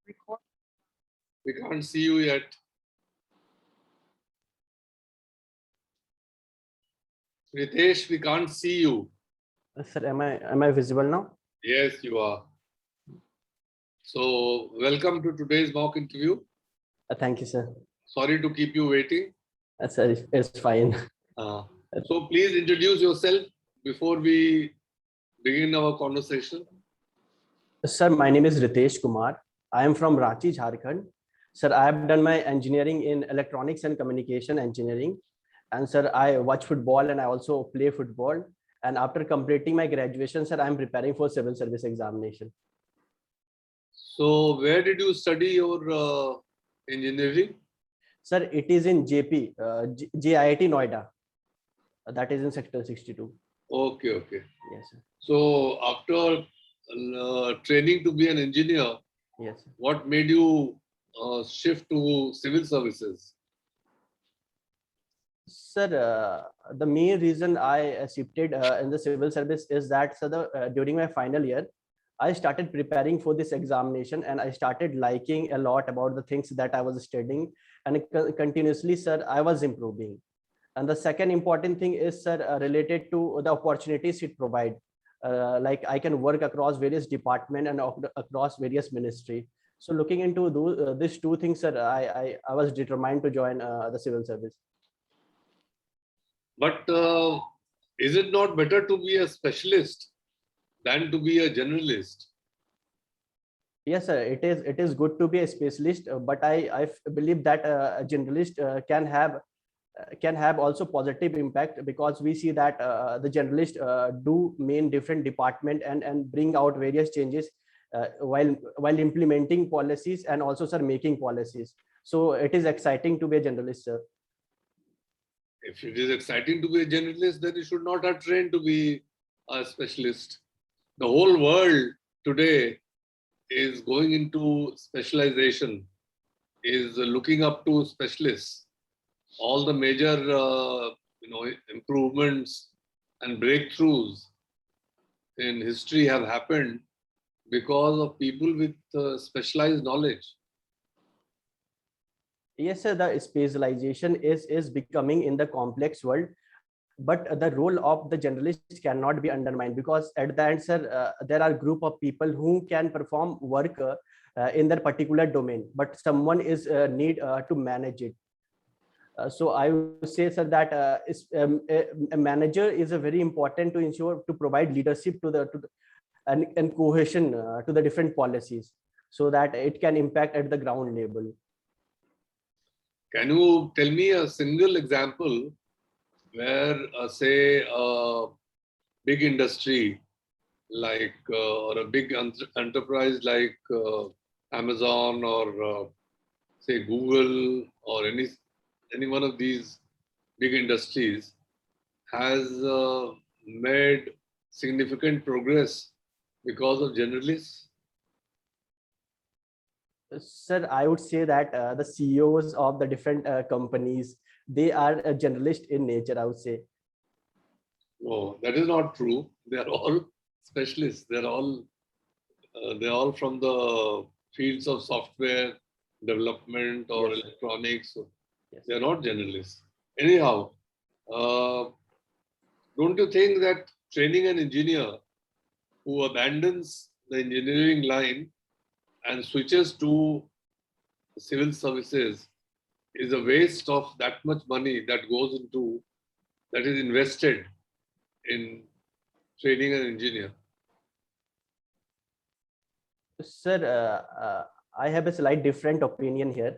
We can't see you yet. Ritesh, we can't see you. Sir, am I visible now? Yes, you are. So, welcome to today's mock interview. Thank you, sir. Sorry to keep you waiting. Sir, it's fine. So, please introduce yourself before we begin our conversation. Sir, my name is Ritesh Kumar. I am from Ranchi, Jharkhand. Sir, I have done my engineering in electronics and communication engineering. And sir, I watch football and I also play football. And after completing my graduation, sir, I am preparing for civil service examination. So, where did you study your engineering? Sir, it is in JP, JIIT Noida. That is in Sector 62. Okay, okay. Yes, sir. So, after training to be an engineer, yes, sir. What made you shift to civil services? Sir, the main reason I shifted in the civil service is that during my final year, I started preparing for this examination and I started liking a lot about the things that I was studying, and continuously, sir, I was improving. And the second important thing is, sir, related to the opportunities it provides. Like I can work across various departments and across various ministry. So looking into these two things, sir, I was determined to join the civil service. But is it not better to be a specialist than to be a generalist? Yes, sir. It is good to be a specialist, but I believe that a generalist can have also positive impact, because we see that the generalist do main different department and bring out various changes while implementing policies and also, sir, making policies. So it is exciting to be a generalist, sir. If it is exciting to be a generalist, then you should not have trained to be a specialist. The whole world today is going into specialization, is looking up to specialists. All the major improvements and breakthroughs in history have happened because of people with specialized knowledge. Yes, sir, the specialization is becoming in the complex world, but the role of the generalist cannot be undermined, because at the end, sir, there are group of people who can perform work in their particular domain, but someone is need to manage it. So I would say, sir, that a manager is a very important to ensure to provide leadership and cohesion to the different policies, so that it can impact at the ground level. Can you tell me a single example where, say, a big industry like or a big enterprise like Amazon or say Google or any one of these big industries has made significant progress because of generalists? Sir, I would say that the CEOs of the different companies, they are a generalist in nature, I would say. No, that is not true. They are all specialists. They're all from the fields of software development or Yes, electronics. So yes. they're not generalists. Anyhow, don't you think that training an engineer who abandons the engineering line and switches to civil services is a waste of that much money that is invested in training an engineer? Sir, I have a slight different opinion here.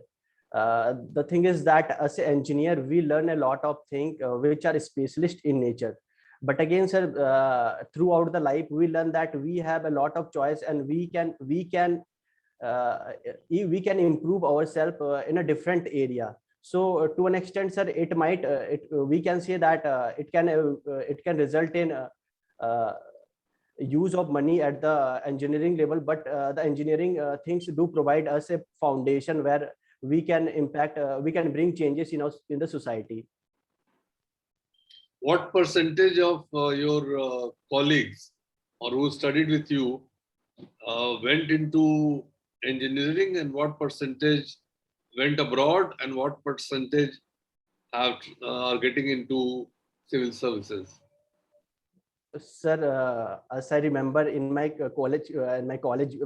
The thing is that as an engineer, we learn a lot of things which are specialist in nature. But again, sir, throughout the life, we learn that we have a lot of choice, and we can improve ourselves in a different area. So to an extent, sir, it might we can say that it can result in use of money at the engineering level, but the engineering things do provide us a foundation where we can impact, we can bring changes in the society. What percentage of your colleagues or who studied with you went into engineering and what percentage went abroad and what percentage are getting into civil services? Sir, as I remember in my college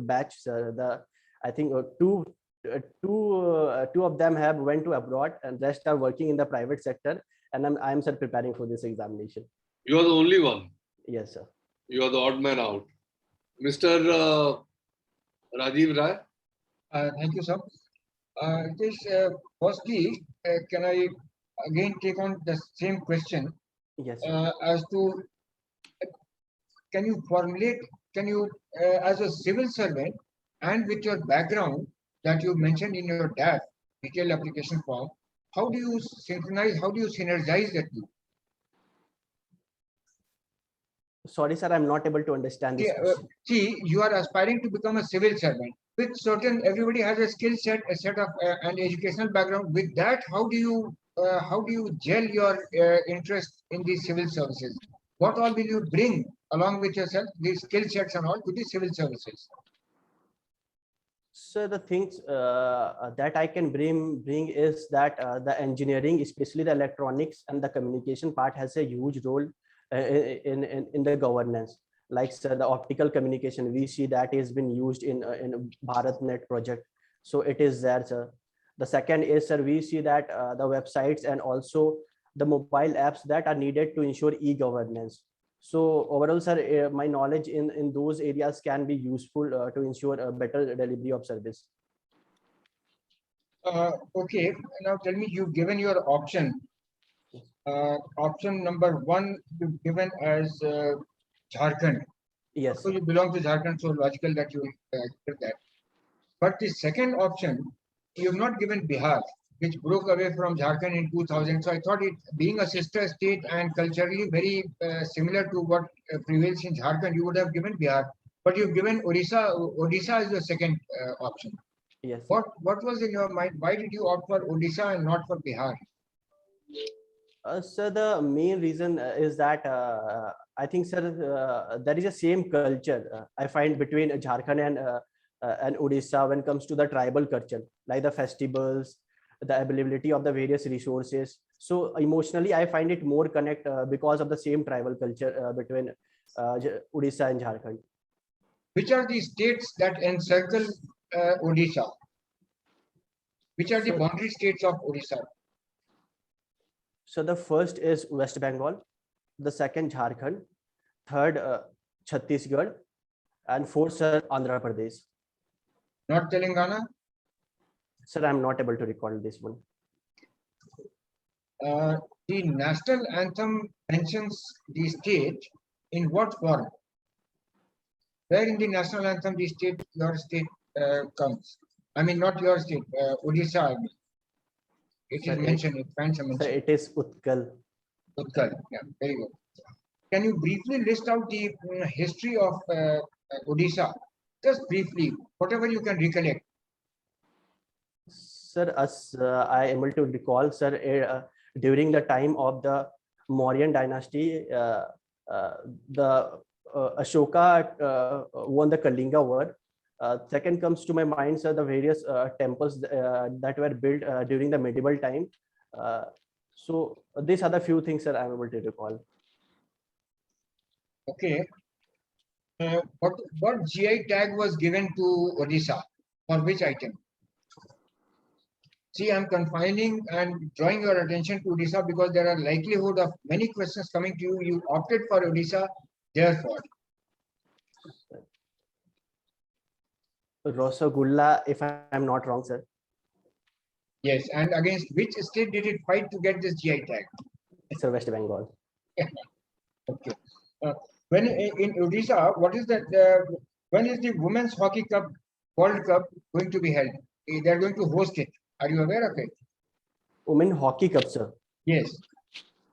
batch, sir, I think two of them have went to abroad and rest are working in the private sector. And I'm sir preparing for this examination. You are the only one. Yes, sir. You are the odd man out. Mr. Rajiv Rai? Thank you, sir. Firstly, can I again take on the same question Yes, sir. as to can you, as a civil servant and with your background that you mentioned in your DAF, detailed application form, how do you synergize the two? Sorry, sir, I'm not able to understand this question. See, you are aspiring to become a civil servant. With certain, everybody has a skill set, a set of an educational background. With that, how do you gel your interest in these civil services? What all will you bring along with yourself, these skill sets and all, to the civil services? So the things that I can bring is that the engineering, especially the electronics and the communication part, has a huge role in the governance. Like, sir, the optical communication, we see that is been used in BharatNet project. So it is there, sir. The second is, sir, we see that the websites and also the mobile apps that are needed to ensure e-governance. So overall, sir, my knowledge in those areas can be useful to ensure a better delivery of service. Okay, now tell me, you've given your option. Option number 1, you've given as Jharkhand. Yes. So you belong to Jharkhand, so logical that you give that. But the second option, you have not given Bihar, which broke away from Jharkhand in 2000. So I thought it, being a sister state and culturally very similar to what prevails in Jharkhand, you would have given Bihar. But you've given Odisha. Odisha is the second option. Yes. What was in your mind? Why did you opt for Odisha and not for Bihar? So the main reason is that I think, sir, there is a same culture I find between Jharkhand and Odisha when it comes to the tribal culture, like the festivals, the availability of the various resources. So emotionally, I find it more connect because of the same tribal culture between Odisha and Jharkhand. Which are the states that encircle Odisha? Which are the boundary states of Odisha? So the first is West Bengal, the second Jharkhand, third Chhattisgarh, and fourth, sir, Andhra Pradesh. Not Telangana? Sir, I'm not able to recall this one. The national anthem mentions the state in what form? Where in the national anthem the state, your state comes? I mean, not your state, Odisha. I mean. It is mentioned, it finds a mention. Sir, it is Utkal. Utkal, yeah, very good. Can you briefly list out the history of Odisha? Just briefly, whatever you can recollect. Sir, as I am able to recall, sir, during the time of the Mauryan dynasty, the Ashoka won the Kalinga war. Second comes to my mind, sir, the various temples that were built during the medieval time. So these are the few things that I'm able to recall. Okay. What GI tag was given to Odisha? For which item? See, I'm confining and drawing your attention to Odisha because there are likelihood of many questions coming to you. You opted for Odisha, therefore. Rasagulla, if I'm not wrong, sir. Yes, and against which state did it fight to get this GI tag? It's West Bengal. Okay. When in Odisha, what is that? When is the Women's Hockey Cup World Cup going to be held? They're going to host it. Are you aware of it? Women Hockey Cup, sir. Yes.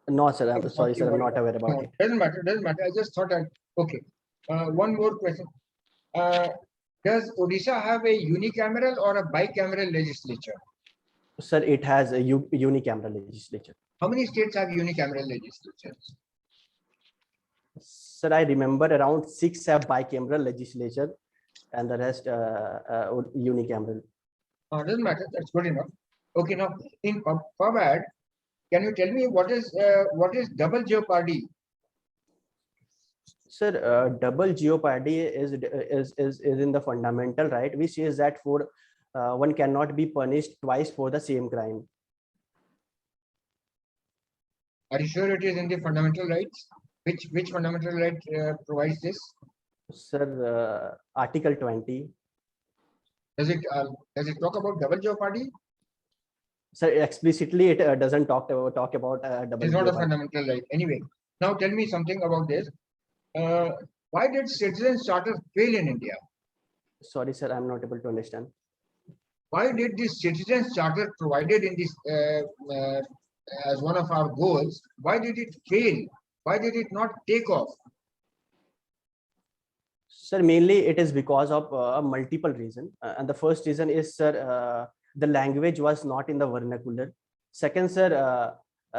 No, sir. I'm sorry, sir. I'm not aware about it. Doesn't matter. Doesn't matter. I just thought okay. One more question. Does Odisha have a unicameral or a bicameral legislature? Sir, it has a unicameral legislature. How many states have unicameral legislatures? Sir, I remember around 6 have bicameral legislature. and the rest unicameral. Doesn't matter. That's good enough. Okay, now in PubAd, can you tell me what is double jeopardy? Sir, double jeopardy is in the fundamental right, which says that for one cannot be punished twice for the same crime. Are you sure it is in the fundamental rights? Which fundamental right provides this? Sir, Article 20. Does it talk about double jeopardy? Sir, explicitly it doesn't talk about double It's not a jeopardy. fundamental right. Anyway, now tell me something about this. Why did Citizens Charter fail in India? Sorry, sir, I'm not able to understand. Why did this Citizens Charter provided in this as one of our goals? Why did it fail? Why did it not take off? Sir, mainly it is because of multiple reasons. And the first reason is, sir, the language was not in the vernacular. Second, sir,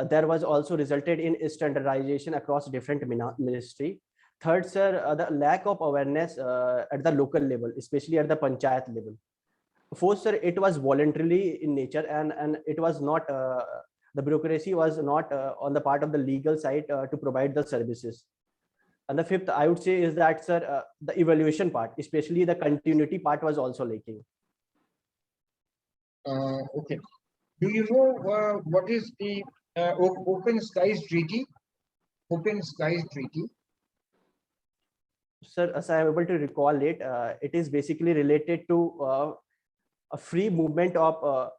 there was also resulted in standardization across different ministry. Third, sir, the lack of awareness at the local level, especially at the panchayat level. Fourth, sir, it was voluntarily in nature, and it was not, the bureaucracy was not on the part of the legal side to provide the services. And the fifth, I would say, is that, sir, the evaluation part, especially the continuity part, was also lacking. Okay. Do you know what is the Open Skies Treaty? Open Skies Treaty. Sir, as I am able to recall it, it is basically related to a free movement of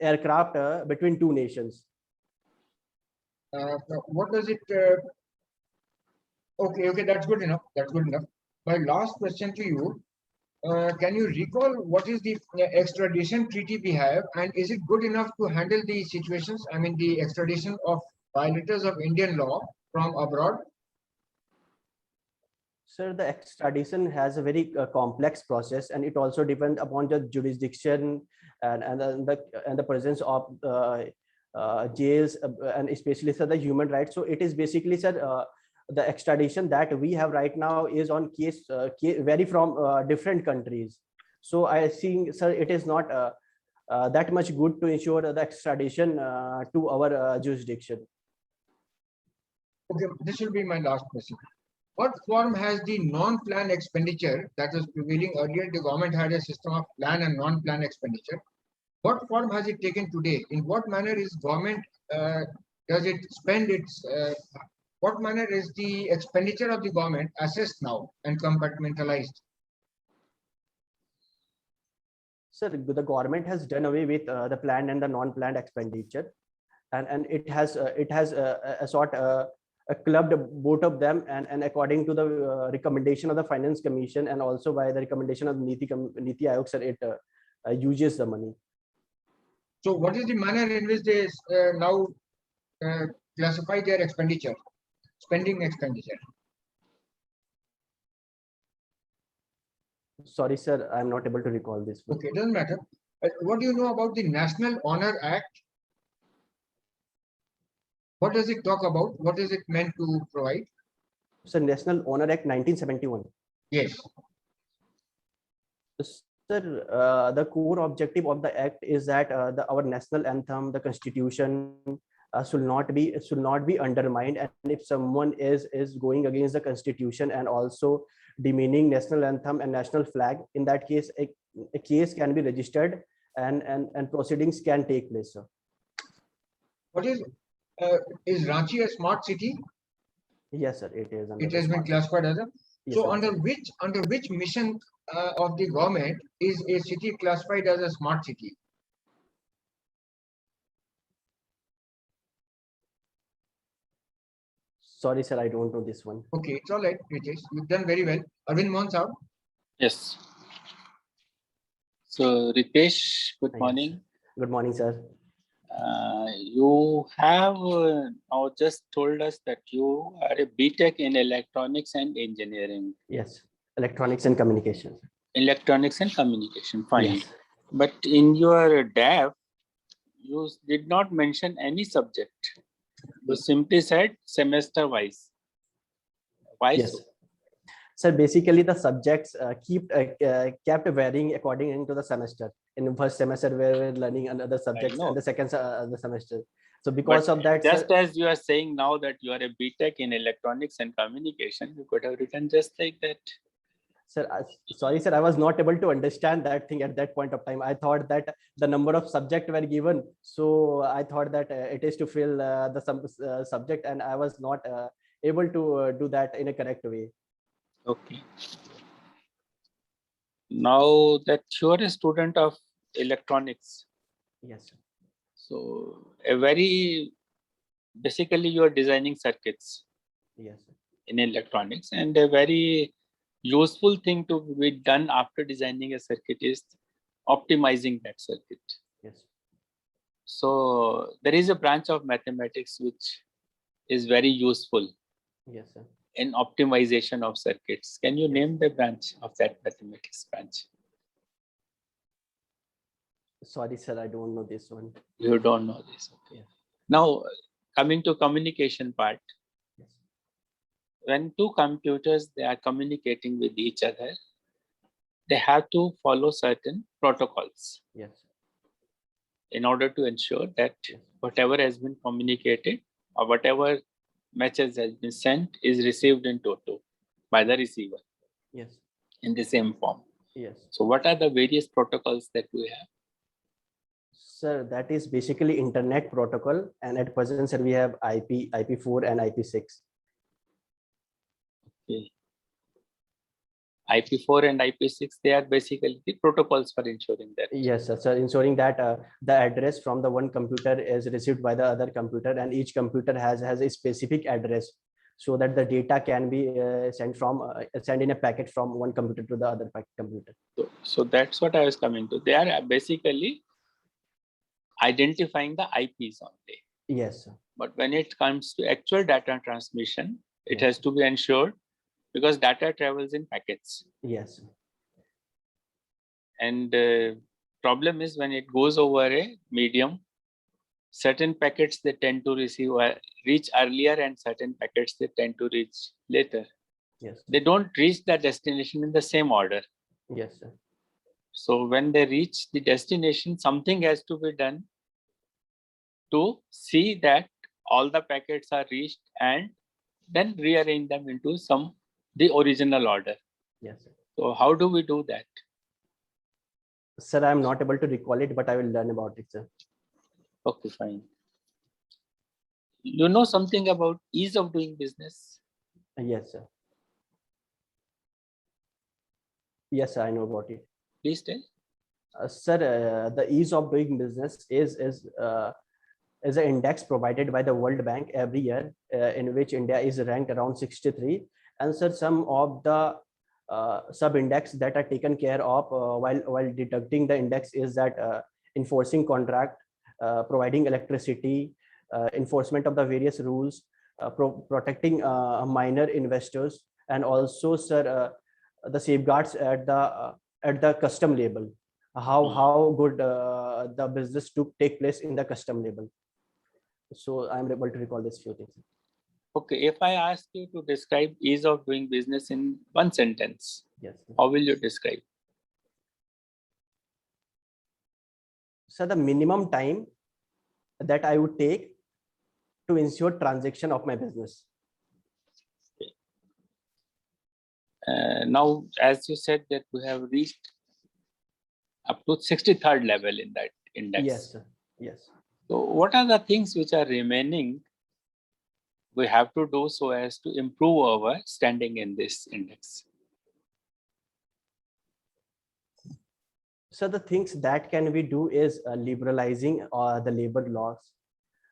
aircraft between two nations. What does it? Okay, that's good enough. That's good enough. My last question to you: can you recall what is the extradition treaty we have, and is it good enough to handle the situations? I mean, the extradition of violators of Indian law from abroad. Sir, the extradition has a very complex process, and it also depends upon the jurisdiction and the presence of jails, and especially, sir, the human rights. So it is basically, sir, the extradition that we have right now is on case vary from different countries. So I think, sir, it is not that much good to ensure the extradition to our jurisdiction. Okay, this will be my last question. What form has the non-plan expenditure that was prevailing earlier? The government had a system of plan and non-plan expenditure. What form has it taken today? In what manner is government, does it spend its, what manner is the expenditure of the government assessed now and compartmentalized? Sir, the government has done away with the planned and the non-planned expenditure, and it has a sort clubbed both of them, and according to the recommendation of the Finance Commission, and also by the recommendation of Niti Aayog, sir, it uses the money. So what is the manner in which they now classify their expenditure, spending expenditure? Sorry, sir, I'm not able to recall this one. Okay, doesn't matter. What do you know about the National Honor Act? What does it talk about? What is it meant to provide? Sir, National Honor Act 1971. Yes. Sir, the core objective of the act is that our national anthem, the Constitution, should not be undermined. And if someone is going against the Constitution and also demeaning national anthem and national flag, in that case, a case can be registered and proceedings can take place, sir. What is Ranchi a smart city? Yes, sir, it is. It has been classified as a. Yes, So sir. under which mission of the government is a city classified as a smart city? Sorry, sir, I don't know this one. Okay, it's all right, Ritesh. You've done very well. Arvind Mohan Saab. Yes. So Ritesh, good Yes. morning. Good morning, sir. You have now just told us that you are a BTech in electronics and engineering. Yes, electronics and communication. Electronics and communication, fine. Yes. But in your DAF, you did not mention any subject. You simply said semester wise. Why Yes. so? So basically, the subjects kept varying according to the semester. In the first semester, we were learning another subjects, know. and the second the semester. So because of that, Just sir, as you are saying now that you are a BTech in electronics and communication, you could have written just like that. sir, sorry, sir, I was not able to understand that thing at that point of time. I thought that the number of subject were given, so I thought that it is to fill the subject, and I was not able to do that in a correct way. Okay. Now that you are a student of electronics, Yes, sir. so basically you are designing circuits Yes, sir. in electronics, and a very useful thing to be done after designing a circuit is optimizing that circuit. Yes, So there is a branch of mathematics which is very useful yes, sir. in optimization of circuits. Can you name the branch of that mathematics branch? Sorry, sir, I don't know this one. You don't know this. Okay. Yeah. Now, coming to communication part, Yes, when two computers they are communicating with each other, they have to follow certain protocols yes, in order to ensure that yes, whatever has been communicated or whatever message has been sent is received in toto by the receiver yes, in the same form. yes. So what are the various protocols that we have? Sir, that is basically internet protocol, and at present, sir, we have IP4 and IP6. Okay. IP4 and IP6, they are basically the protocols for ensuring that. Yes, sir. So ensuring that the address from the one computer is received by the other computer, and each computer has a specific address, so that the data can be sent in a packet from one computer to the other computer. So that's what I was coming to. They are basically identifying the IPs only. Yes, sir. But when it comes to actual data transmission, it Yes. has to be ensured because data travels in packets. Yes, sir. And problem is when it goes over a medium, certain packets they tend to reach earlier, and certain packets they tend to reach later. Yes, They don't reach the destination in the same order. yes, sir. So when they reach the destination, something has to be done to see that all the packets are reached and then rearrange them into the original order. Yes, sir. So how do we do that? Sir, I'm not able to recall it, but I will learn about it, sir. Okay, fine. You know something about ease of doing business? Yes, sir. Yes, sir, I know about it. Please tell. Sir, the ease of doing business is an index provided by the World Bank every year, in which India is ranked around 63. And sir, some of the sub-index that are taken care of while deducting the index is that enforcing contract, providing electricity, enforcement of the various rules, protecting minor investors, and also, sir, the safeguards at the custom label. How good the business take place in the custom label. So I'm able to recall these few things. Okay, if I ask you to describe ease of doing business in one sentence, Yes. how will you describe? So the minimum time that I would take to ensure transaction of my business. Now, as you said that we have reached up to 63rd level in that index. Yes, sir. Yes. So what are the things which are remaining we have to do so as to improve our standing in this index? So the things that can we do is liberalizing the labor laws.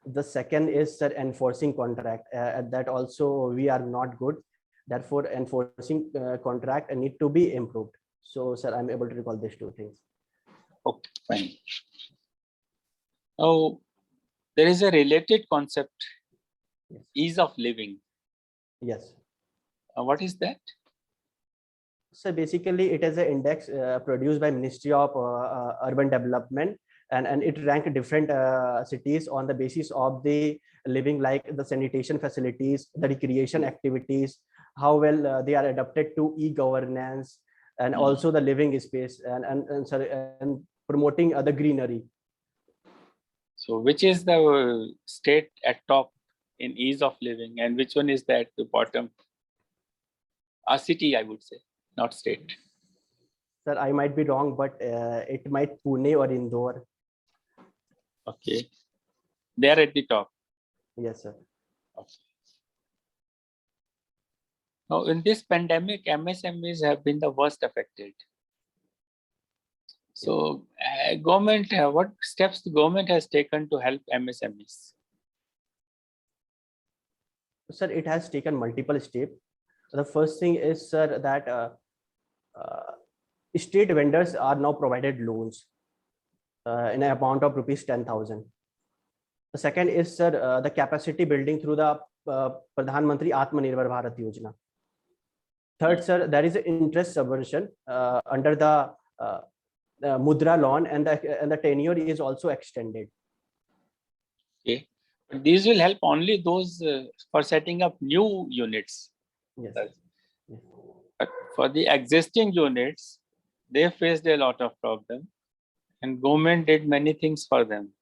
The second is, sir, enforcing contract. That also we are not good. Therefore, enforcing contract need to be improved. So, sir, I'm able to recall these two things. Okay, fine. Now, there is a related concept, Yes. ease of living. Yes. What is that? So basically, it is an index produced by Ministry of Urban Development, and it ranked different cities on the basis of the living, like the sanitation facilities, the recreation activities, how well they are adapted to e-governance and also the living space and promoting the greenery. So which is the state at top in ease of living and which one is at the bottom? A city, I would say, not state. Sir, I might be wrong, but it might Pune or Indore. Okay. They are at the top. Yes, sir. Okay. Now, in this pandemic, MSMEs have been the worst affected. So, government, what steps the government has taken to help MSMEs? Sir, it has taken multiple steps. The first thing is, sir, that state vendors are now provided loans in an amount of rupees 10,000. The second is, sir, the capacity building through the Pradhan Mantri Atmanirbhar Bharat Yojana. Third, sir, there is an interest subvention under the Mudra loan, and the tenure is also extended. Okay. But these will help only those for setting up new units. Yes. Yes. But for the existing units, they faced a lot of problems and government did many things for them.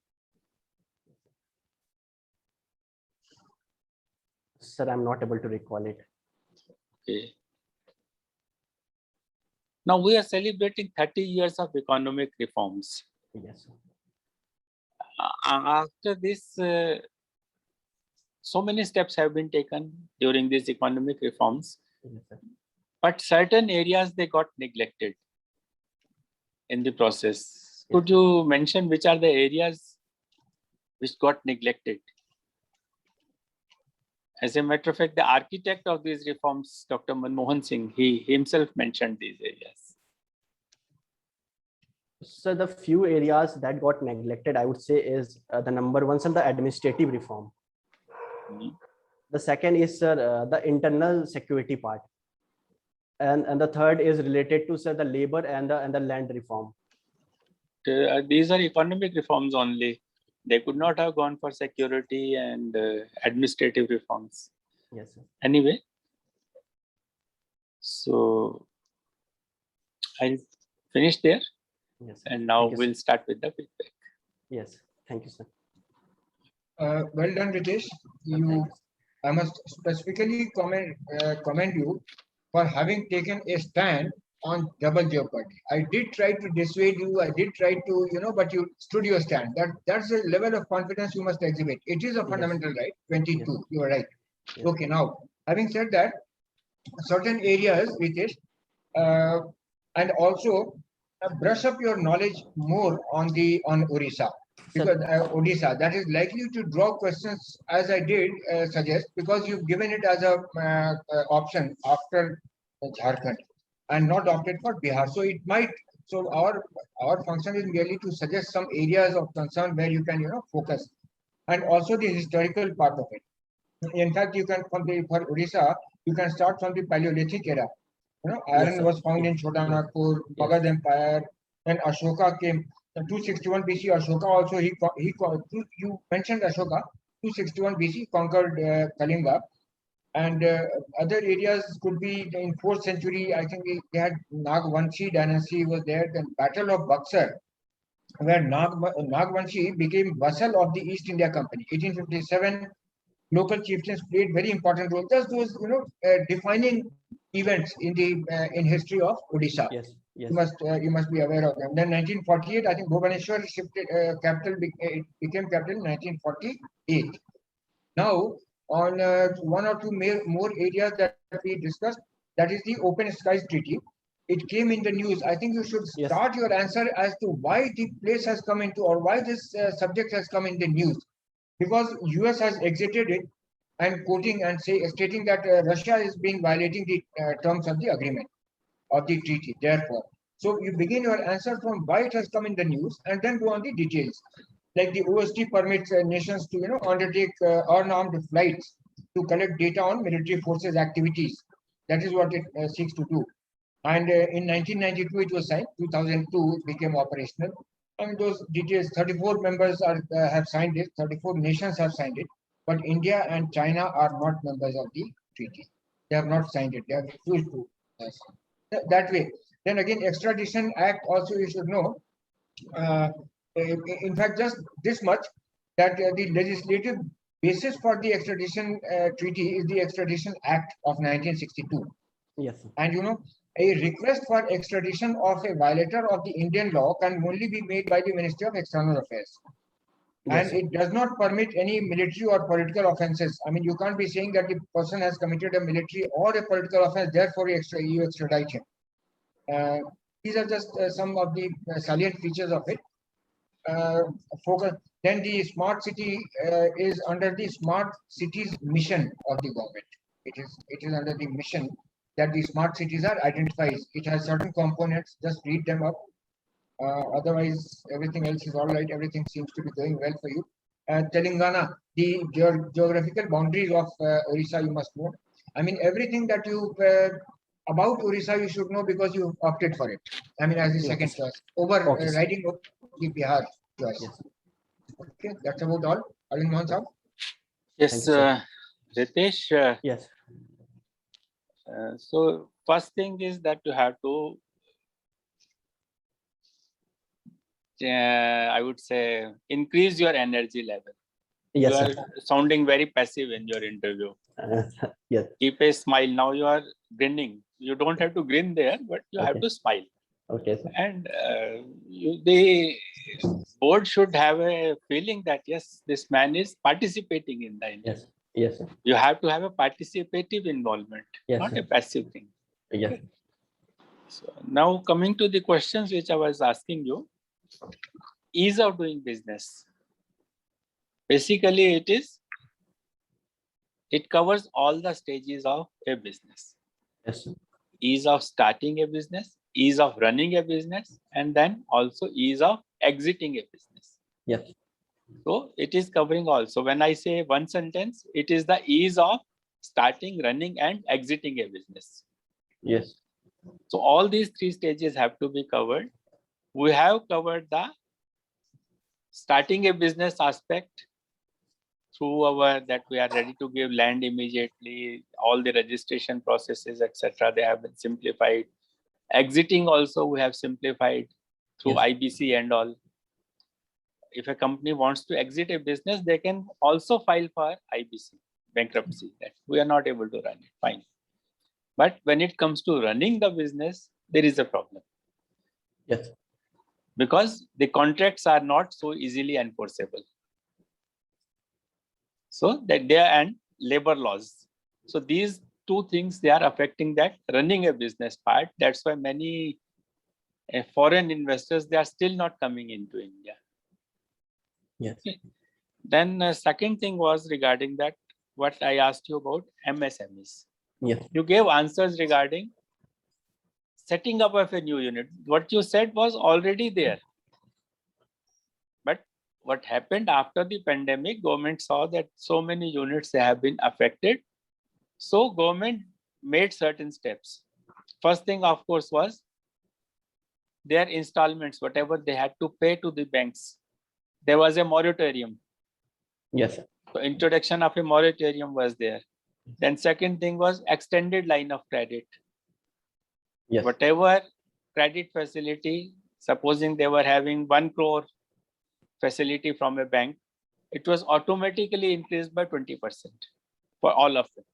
Sir, I'm not able to recall it. Okay. Now we are celebrating 30 years of economic reforms. Yes, sir. After this, so many steps have been taken during these economic reforms, Yes, sir. but certain areas they got neglected in the process. Yes. Could you mention which are the areas which got neglected? As a matter of fact, the architect of these reforms, Dr. Manmohan Singh, he himself mentioned these areas. So the few areas that got neglected, I would say, is the number one, sir, the administrative reform. Mhm. The second is, sir, the internal security part. And the third is related to, sir, the labor and the land reform. These are economic reforms only. They could not have gone for security and administrative reforms. Yes, sir. Anyway, so I'll finish there Yes, sir. and now Thank you, sir. we'll start with the feedback. Yes. Thank you, sir. Well done, Ritesh. I must specifically commend you for having taken a stand on double jeopardy. I did try to dissuade you. I did try to, but you stood your stand. That's a level of confidence you must exhibit. It is a fundamental right. 22. Yes. You are right. Yes. Okay. Now, having said that, certain areas, Ritesh, and also brush up your knowledge more on Orissa. Sir, Because Odisha, that is likely to draw questions, as I did suggest, because you've given it as a option after Jharkhand and not opted for Bihar. So it might. So our function is merely to suggest some areas of concern where you can focus, and also the historical part of it. In fact, you can for Odisha, you can start from the Paleolithic era. Iron sir. was found in Yes. Chota Nagpur, Yes. Magad Empire. When Ashoka came, 261 BC, Ashoka also you mentioned Ashoka. 261 BC conquered Kalinga, and other areas could be in 4th century. I think they had Nagvanshi dynasty was there. Then Battle of Buxar, where Nagvanshi became vassal of the East India Company. 1857, local chieftains played very important role. Just those defining events in history of Odisha. Yes. Yes. You must be aware of them. Then 1948, I think Bhubaneswar shifted capital became capital in 1948. Now on one or two more areas that we discussed, that is the Open Skies Treaty. It came in the news. I think you should Yes. start your answer as to why the place has come into, or why this subject has come in the news, because US has exited it and quoting and stating that Russia is being violating the terms of the agreement of the treaty. Therefore, so you begin your answer from why it has come in the news, and then go on the details. Like the OST permits nations to undertake unarmed flights to collect data on military forces activities. That is what it seeks to do. And in 1992 it was signed. 2002 it became operational. And those details, 34 members have signed it. 34 nations have signed it, but India and China are not members of the treaty. They have not signed it. They have refused to sign. That way. Then again, Extradition Act also you should know. In fact, just this much, that the legislative basis for the extradition treaty is the Extradition Act of 1962. Yes. And you know, a request for extradition of a violator of the Indian law can only be made by the Ministry of External Affairs. Yes. And it does not permit any military or political offenses. I mean, you can't be saying that the person has committed a military or a political offense, therefore you extradite him. These are just some of the salient features of it. Focus. Then the smart city is under the smart cities mission of the government. It is under the mission that the smart cities are identified. It has certain components. Just read them up. Otherwise, everything else is all right. Everything seems to be going well for you. Telangana, the geographical boundaries of Orissa, you must know. I mean, everything that you about Orissa, you should know because you opted for it. I mean, as the second choice over writing the Bihar choice. Yes. Okay, that's about all. Arvind Mohan Saab. Yes, Ritesh. Yes. So first thing is that you have to, I would say, increase your energy level. Yes. You Sir. are sounding very passive in your interview. Yes. Keep a smile. Now you are grinning. You don't have to grin there, but you have Okay. to smile. Okay. Sir. And the board should have a feeling that yes, this man is participating in the interview. Yes. Yes. Sir. You have to have a participative involvement, Yes, not sir. a passive thing. Yes. So now coming to the questions which I was asking you, ease of doing business. Basically, it covers all the stages of a business. Yes. Sir. Ease of starting a business, ease of running a business, and then also ease of exiting a business. Yes. So it is covering also. When I say one sentence, it is the ease of starting, running, and exiting a business. Yes. So all these three stages have to be covered. We have covered the starting a business aspect through our that we are ready to give land immediately, all the registration processes, etc. They have been simplified. Exiting also we have simplified through Yes. IBC and all. If a company wants to exit a business, they can also file for IBC, bankruptcy, that we are not able to run it, fine. But when it comes to running the business, there is a problem. Yes. Because the contracts are not so easily enforceable. So that they are and labor laws. So these two things, they are affecting that running a business part. That's why many foreign investors, they are still not coming into India. Yes. Then second thing was regarding that, what I asked you about MSMEs. Yes. You gave answers regarding setting up of a new unit. What you said was already there. But what happened after the pandemic, government saw that so many units they have been affected. So government made certain steps. First thing, of course, was their installments, whatever they had to pay to the banks. There was a moratorium. Yes. Sir. So introduction of a moratorium was there. Then second thing was extended line of credit. Yes. Whatever credit facility, supposing they were having 1 crore facility from a bank, it was automatically increased by 20% for all of them.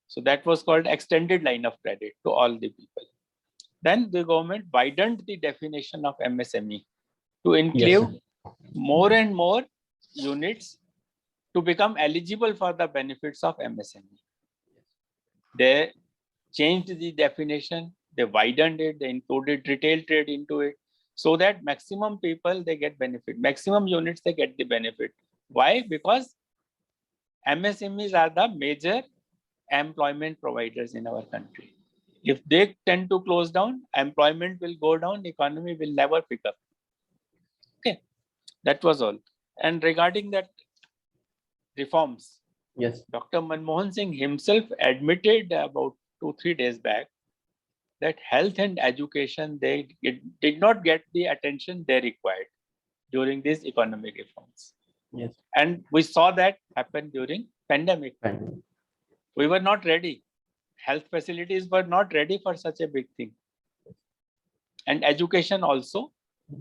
So that was called extended line of credit to all the people. Then the government widened the definition of MSME to include more and more units to become eligible for the benefits of MSME. They changed the definition, they widened it, they included retail trade into it, so that maximum people, they get benefit. Maximum units, they get the benefit. Why? Because MSMEs are the major employment providers in our country. If they tend to close down, employment will go down, economy will never pick up. Okay, that was all. And regarding that reforms, Yes. Dr. Manmohan Singh himself admitted about 2-3 days back that health and education, they did not get the attention they required during these economic reforms. Yes. And we saw that happen during pandemic. Fine. We were not ready. health facilities were not ready for such a big thing. And education also,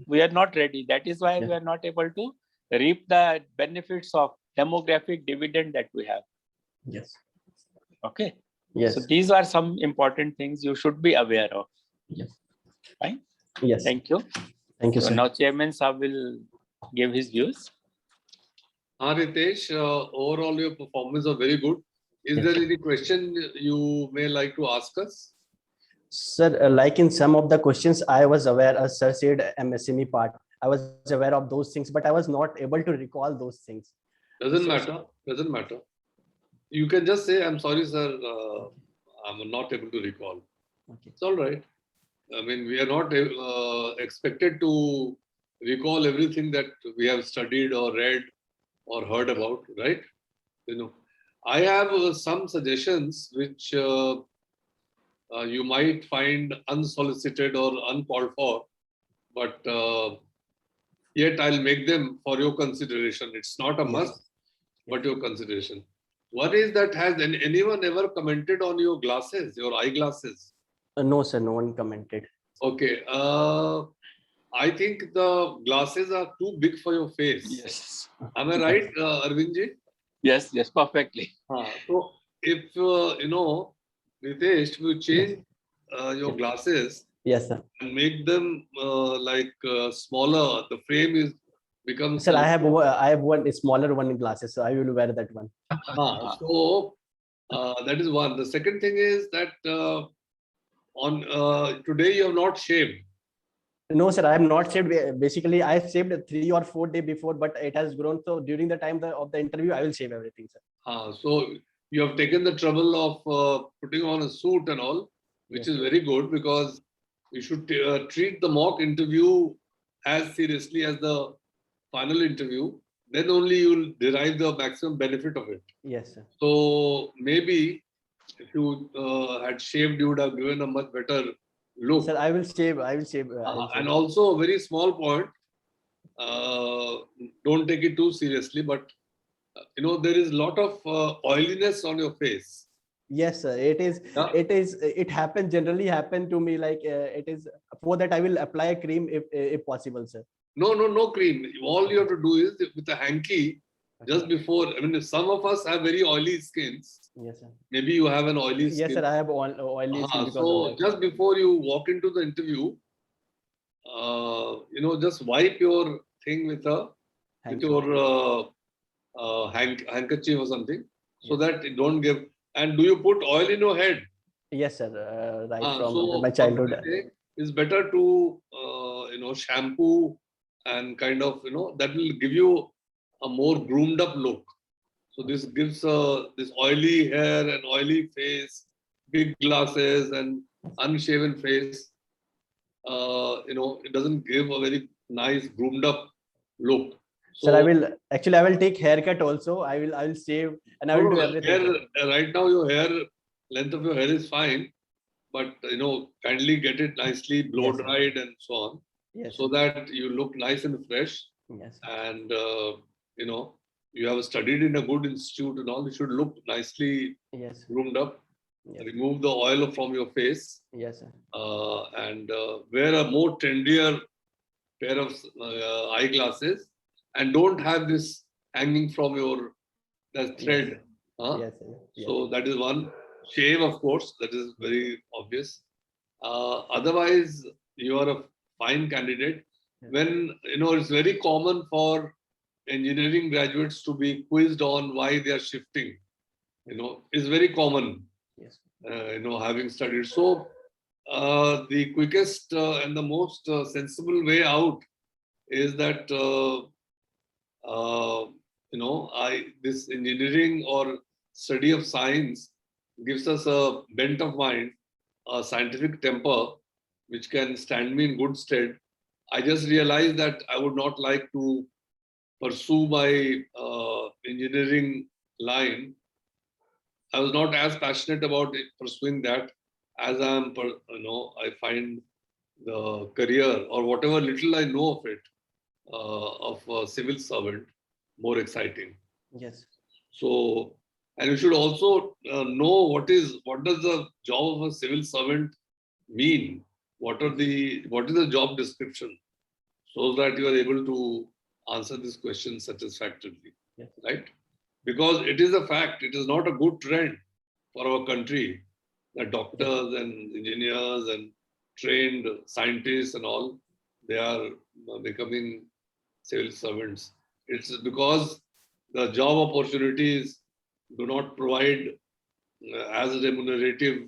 we are not ready. That is why we are not able to reap the benefits of demographic dividend that we have. Yes. Okay. Yes. So these are some important things you should be aware of. Yes. Fine. Yes. Thank you. Thank you, So sir. now Chairman Saab will give his views. Ritesh, overall your performance was very good. Is Yes. there any question you may like to ask us? Sir, like in some of the questions, I was aware, as sir said, MSME part, I was aware of those things, but I was not able to recall those things. Doesn't So- matter. Doesn't matter. You can just say, I'm sorry, sir, I'm not able to recall. Okay. It's all right. I mean, we are not expected to recall everything that we have studied or read or heard about, right? You know, I have some suggestions which you might find unsolicited or uncalled for, but yet I'll make them for your consideration. It's not a Yes. must, but your consideration. One is that has anyone ever commented on your glasses, your eyeglasses? No, sir, no one commented. Okay. I think the glasses are too big for your face. Yes. Am I right, Arvindji? Yes, yes, perfectly. So if Ritesh, if you change your glasses Yes, sir. and make them smaller, the frame is becomes. Sir, I have one smaller one in glasses, so I will wear that one. So that is one. The second thing is that on today you have not shaved. No, sir, I have not shaved. Basically, I shaved 3 or 4 days before, but it has grown. So during the time of the interview, I will shave everything, sir. So you have taken the trouble of putting on a suit and all, which Yes. is very good, because you should treat the mock interview as seriously as the final interview. Then only you will derive the maximum benefit of it. Yes, sir. So maybe if you had shaved, you would have given a much better look. Sir, I will shave. I will shave. And also a very small point, don't take it too seriously, but there is a lot of oiliness on your face. Yes, sir. It is. Yeah. It happens. Generally, happen to me. Like it is. For that, I will apply a cream if possible, sir. No cream. All you have to do is with a hanky just before. I mean, if some of us have very oily skins. Yes, sir. Maybe you have an oily skin. Yes, sir. I have oily skin because So of that. just before you walk into the interview, just wipe your thing with Thank your handkerchief or something, so Yes. that it don't give. And do you put oil in your head? Yes, sir. Right from So my childhood. it's better to shampoo and kind of that will give you a more groomed up look. So this gives this oily hair and oily face, big glasses and unshaven face. It doesn't give a very nice groomed up look. So Sir, I will take haircut also. I will shave and I will do everything. hair, right now your hair length of your hair is fine, but kindly get it nicely blow Yes, sir. dried and so on, Yes. so that you look nice and fresh. Yes. And you have studied in a good institute and all. You should look nicely Yes. groomed up. Yes. Remove the oil from your face, Yes, sir. and wear a more trendier pair of eyeglasses, and don't have this hanging from your thread. Yes, sir. Yes. So that is one. Shave, of course, that is very obvious. Otherwise, you are a fine candidate. Yeah. When it's very common for engineering graduates to be quizzed on why they are shifting. It's very common. Yes. Having studied. So the quickest and the most sensible way out is that this engineering or study of science gives us a bent of mind, a scientific temper, which can stand me in good stead. I just realized that I would not like to pursue my engineering line. I was not as passionate about pursuing that as I find the career or whatever little I know of it, of a civil servant, more exciting. Yes. So And you should also know what does the job of a civil servant mean? What is the job description? So that you are able to answer this question satisfactorily, Yes. right? Because it is a fact, it is not a good trend for our country that doctors and engineers and trained scientists and all, they are becoming civil servants. It's because the job opportunities do not provide as remunerative,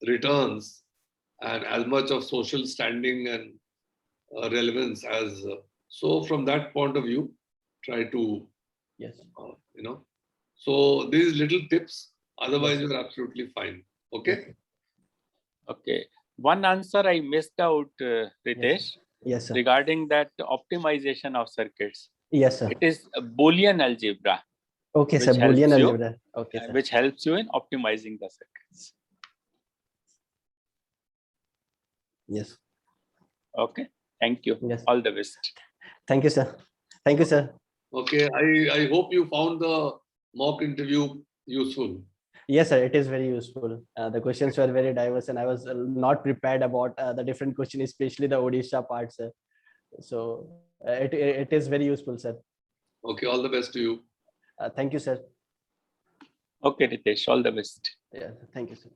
returns and as much of social standing and relevance as. So from that point of view, try to, Yes. So these little tips, otherwise Yes. you're absolutely fine. Okay. Okay. One answer I missed out, Ritesh, Yes, sir. regarding that optimization of circuits. Yes, sir. It is a Boolean algebra, Okay, sir. which helps Boolean you, algebra. Okay, sir. which helps you in optimizing the circuits. Yes. Okay. Thank you. Yes. All the best. Thank you, sir. Thank you, sir. Okay. I hope you found the mock interview useful. Yes, sir. It is very useful. The questions were very diverse, and I was not prepared about the different questions, especially the Odisha part, sir. So it is very useful, sir. Okay. All the best to you. Thank you, sir. Okay, Ritesh. All the best. Yeah. Thank you, sir.